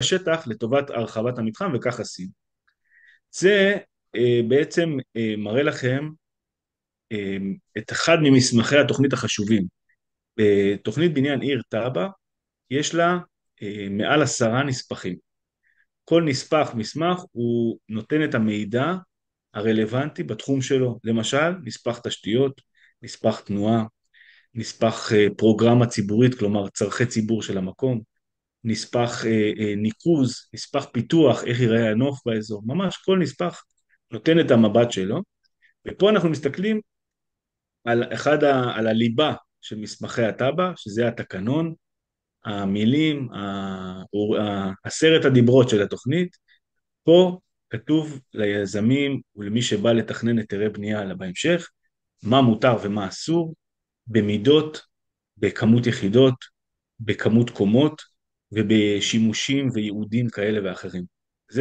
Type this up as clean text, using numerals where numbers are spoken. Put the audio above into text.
השטח לטובת הרחבת המתחם, וכך עשינו. זה בעצם מראה לכם את אחד ממסמכי התוכנית החשובים. בתוכנית בניין עיר תב"ע יש לה מעל 10 נספחים. כל נספח מסמך הוא נותן את המידע הרלוונטי בתחום שלו. למשל, נספח תשתיות, נספח תנועה, נספח פרוגרמה ציבורית, כלומר צרכי ציבור של המקום, נספח ניקוז, נספח פיתוח, איך ייראה הנוף באזור. ממש כל נספח נותן את המבט שלו, ופה אנחנו מסתכלים על הליבה של מסמכי התב"ע, שזה התקנון, המילים, 10 הדיברות של התוכנית. פה כתוב ליזמים ולמי שבא לתכנן היתרי בנייה לה בהמשך, מה מותר ומה אסור, במידות, בכמות יחידות, בכמות קומות, ובשימושים וייעודים כאלה ואחרים.